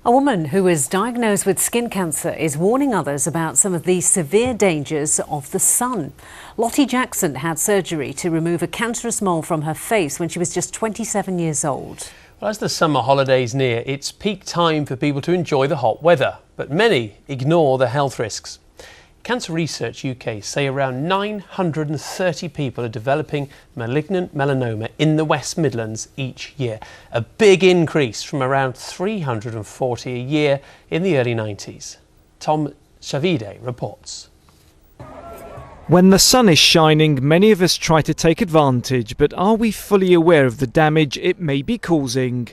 A woman who is diagnosed with skin cancer is warning others about some of the severe dangers of the sun. Lottie Jackson had surgery to remove a cancerous mole from her face when she was just 27 years old. Well, as the summer holidays near, it's peak time for people to enjoy the hot weather, but many ignore the health risks. Cancer Research UK say around 930 people are developing malignant melanoma in the West Midlands each year, a big increase from around 340 a year in the early 90s. Tom Shavide reports. When the sun is shining, many of us try to take advantage, but are we fully aware of the damage it may be causing?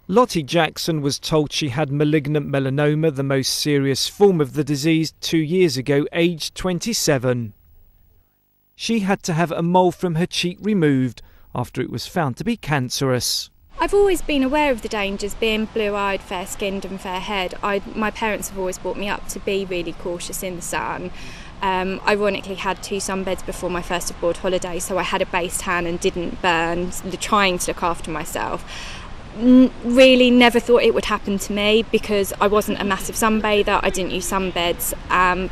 Lottie Jackson was told she had malignant melanoma, the most serious form of the disease, 2 years ago, aged 27. She had to have a mole from her cheek removed after it was found to be cancerous. I've always been aware of the dangers, being blue-eyed, fair-skinned and fair-haired. My parents have always brought me up to be really cautious in the sun. Ironically, had 2 sunbeds before my first abroad holiday, so I had a base tan and didn't burn, trying to look after myself. Really never thought it would happen to me because I wasn't a massive sunbather, I didn't use sunbeds,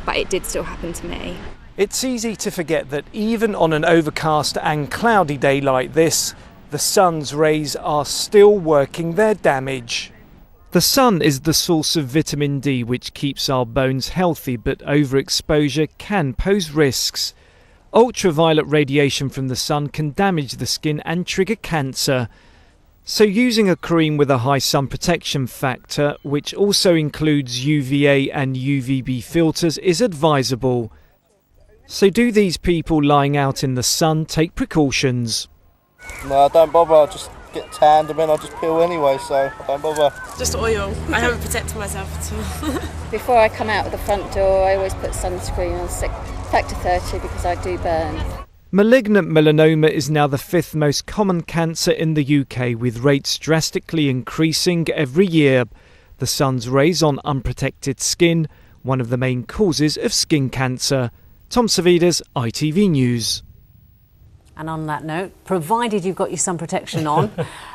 but it did still happen to me. It's easy to forget that even on an overcast and cloudy day like this, the sun's rays are still working their damage. The sun is the source of vitamin D, which keeps our bones healthy, but overexposure can pose risks. Ultraviolet radiation from the sun can damage the skin and trigger cancer. So using a cream with a high sun protection factor, which also includes UVA and UVB filters, is advisable. So do these people lying out in the sun take precautions? No, I don't bother. I just get tanned and then I just peel anyway, so I don't bother. Just oil. I haven't protected myself at all. Before I come out of the front door, I always put sunscreen on, factor 30, because I do burn. Malignant melanoma is now the 5th most common cancer in the UK, with rates drastically increasing every year. The sun's rays on unprotected skin, one of the main causes of skin cancer. Tom Savides, ITV News. And on that note, provided you've got your sun protection on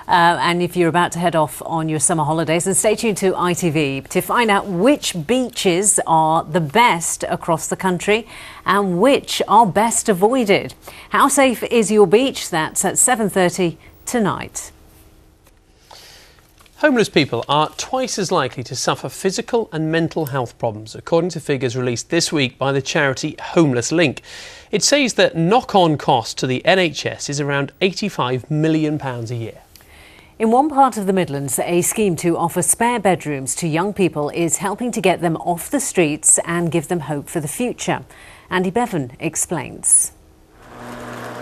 and if you're about to head off on your summer holidays, then stay tuned to ITV to find out which beaches are the best across the country and which are best avoided. How safe is your beach? That's at 7:30 tonight. Homeless people are twice as likely to suffer physical and mental health problems, according to figures released this week by the charity Homeless Link. It says that knock-on cost to the NHS is around £85 million a year. In one part of the Midlands, a scheme to offer spare bedrooms to young people is helping to get them off the streets and give them hope for the future. Andy Bevan explains.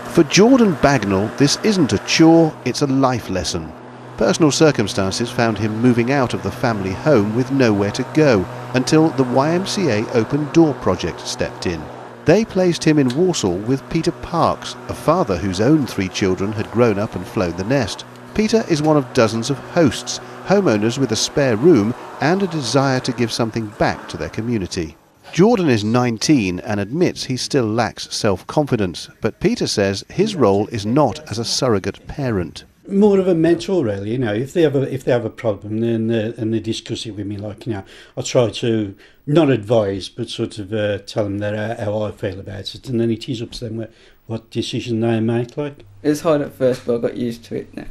For Jordan Bagnall, this isn't a chore, it's a life lesson. Personal circumstances found him moving out of the family home with nowhere to go until the YMCA Open Door project stepped in. They placed him in Walsall with Peter Parks, a father whose own 3 children had grown up and flown the nest. Peter is one of dozens of hosts, homeowners with a spare room and a desire to give something back to their community. Jordan is 19 and admits he still lacks self-confidence, but Peter says his role is not as a surrogate parent. More of a mentor, really. You know, if they have a problem, then and they discuss it with me. Like, you know, I try to not advise, but sort of tell them how I feel about it, and then it is up to them what decision they make. Like, it was hard at first, but I got used to it now.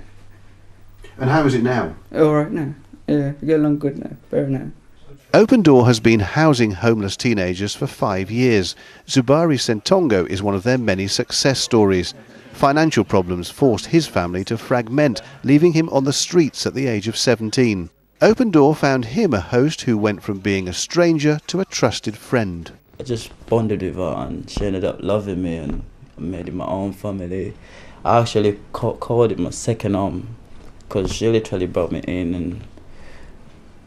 And how is it now? All right now. Yeah, we get along good now. Better now. Open Door has been housing homeless teenagers for 5 years. Zubari Sentongo is one of their many success stories. Financial problems forced his family to fragment, leaving him on the streets at the age of 17. Open Door found him a host who went from being a stranger to a trusted friend. I just bonded with her and she ended up loving me and I made it my own family. I actually called it my second home because she literally brought me in and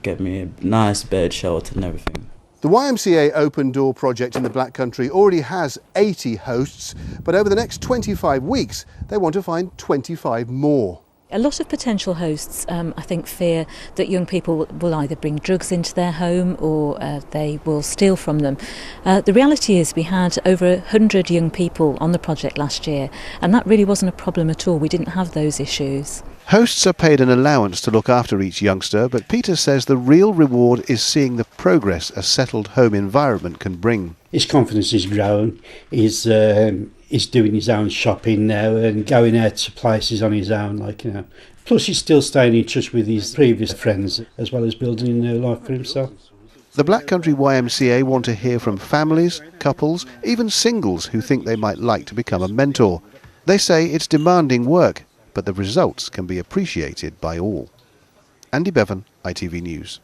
gave me a nice bed, shelter and everything. The YMCA Open Door project in the Black Country already has 80 hosts, but over the next 25 weeks, they want to find 25 more. A lot of potential hosts, I think, fear that young people will either bring drugs into their home or they will steal from them. The reality is we had over 100 young people on the project last year, and that really wasn't a problem at all. We didn't have those issues. Hosts are paid an allowance to look after each youngster, but Peter says the real reward is seeing the progress a settled home environment can bring. His confidence is growing. He's doing his own shopping now and going out to places on his own, Plus he's still staying in touch with his previous friends, as well as building a new life for himself. The Black Country YMCA want to hear from families, couples, even singles who think they might like to become a mentor. They say it's demanding work, but the results can be appreciated by all. Andy Bevan, ITV News.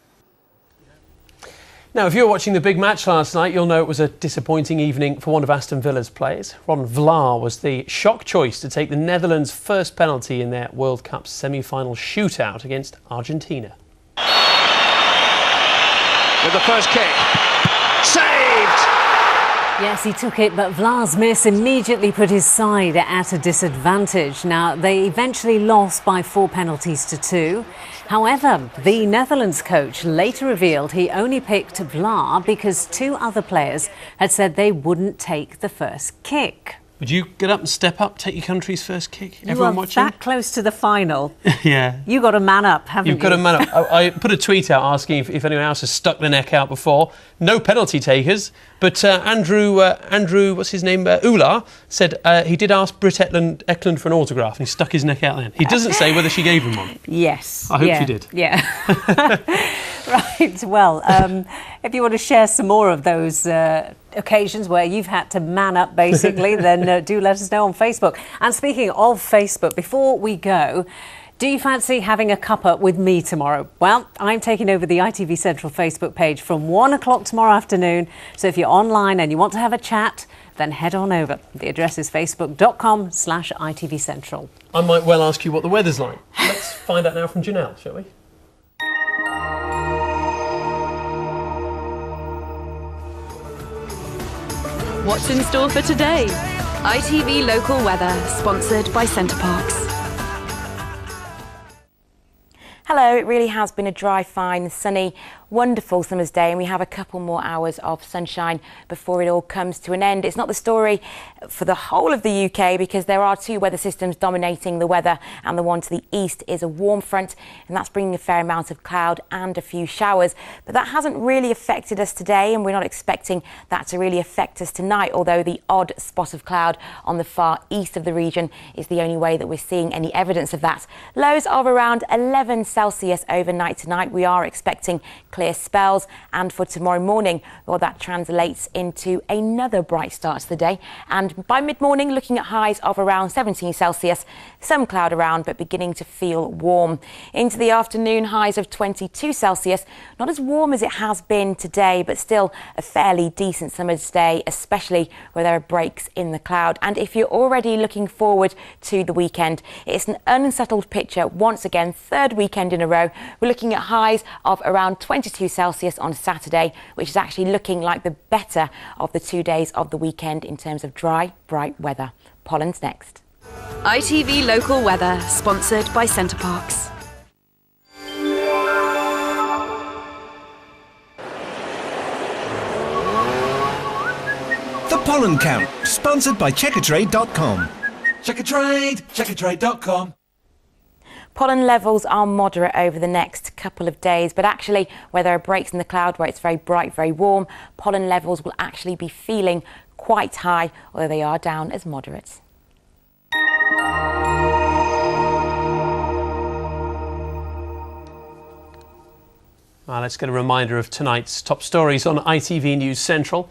Now, if you were watching the big match last night, you'll know it was a disappointing evening for one of Aston Villa's players. Ron Vlaar was the shock choice to take the Netherlands' first penalty in their World Cup semi-final shootout against Argentina. With the first kick. Saved! Yes, he took it, but Vlaar's miss immediately put his side at a disadvantage. Now, they eventually lost by 4 penalties to 2. However, the Netherlands coach later revealed he only picked Vlaar because 2 other players had said they wouldn't take the first kick. Would you get up and step up, take your country's first kick? You Everyone are watching? that close to the final. Yeah. You got to man up, haven't you? You've got to man up. I put a tweet out asking if anyone else has stuck their neck out before. No penalty takers, but Andrew, what's his name? Ular said he did ask Britt Eklund for an autograph, and he stuck his neck out then. He doesn't say whether she gave him one. Yes. I hope she did. Yeah. Right. Well, if you want to share some more of those occasions where you've had to man up, basically, then do let us know on Facebook. And speaking of Facebook, before we go, do you fancy having a cuppa with me tomorrow? Well, I'm taking over the ITV Central Facebook page from 1 o'clock tomorrow afternoon. So if you're online and you want to have a chat, then head on over. The address is facebook.com/ITV Central. I might well ask you what the weather's like. Let's find out now from Janelle, shall we? What's in store for today? ITV Local Weather, sponsored by CenterParcs. Hello, it really has been a dry, fine, sunny, wonderful summer's day, and we have a couple more hours of sunshine before it all comes to an end. It's not the story for the whole of the UK because there are 2 weather systems dominating the weather, and the one to the east is a warm front, and that's bringing a fair amount of cloud and a few showers. But that hasn't really affected us today, and we're not expecting that to really affect us tonight, although the odd spot of cloud on the far east of the region is the only way that we're seeing any evidence of that. Lows of around 11 Celsius overnight tonight. We are expecting clear spells, and for tomorrow morning, well, that translates into another bright start to the day, and by mid-morning looking at highs of around 17 Celsius, some cloud around but beginning to feel warm. Into the afternoon, highs of 22 Celsius, not as warm as it has been today, but still a fairly decent summer's day, especially where there are breaks in the cloud. And if you're already looking forward to the weekend, it's an unsettled picture once again, 3rd weekend in a row. We're looking at highs of around 22 Celsius on Saturday, which is actually looking like the better of the 2 days of the weekend in terms of dry, bright weather. Pollen's next. ITV Local Weather, sponsored by CenterParcs. The Pollen Count, sponsored by Checkatrade.com. Checkatrade.com. Pollen levels are moderate over the next couple of days, but actually where there are breaks in the cloud, where it's very bright, very warm, pollen levels will actually be feeling quite high, although they are down as moderate. Well, let's get a reminder of tonight's top stories on ITV News Central.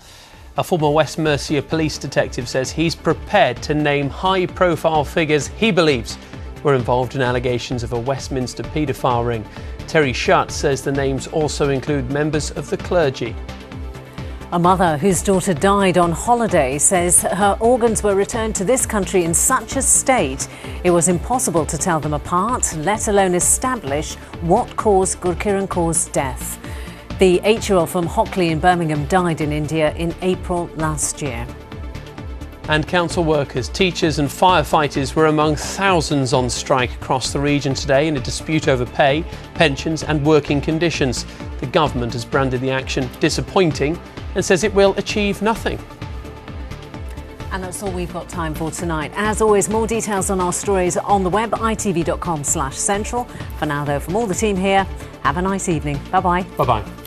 A former West Mercia police detective says he's prepared to name high-profile figures he believes were involved in allegations of a Westminster paedophile ring. Terry Shutt says the names also include members of the clergy. A mother whose daughter died on holiday says her organs were returned to this country in such a state it was impossible to tell them apart, let alone establish what caused Gurkiran Kaur's death. The 8-year-old from Hockley in Birmingham died in India in April last year. And council workers, teachers and firefighters were among thousands on strike across the region today in a dispute over pay, pensions and working conditions. The government has branded the action disappointing and says it will achieve nothing. And that's all we've got time for tonight. As always, more details on our stories on the web, itv.com/central. For now, though, from all the team here, have a nice evening. Bye-bye. Bye-bye.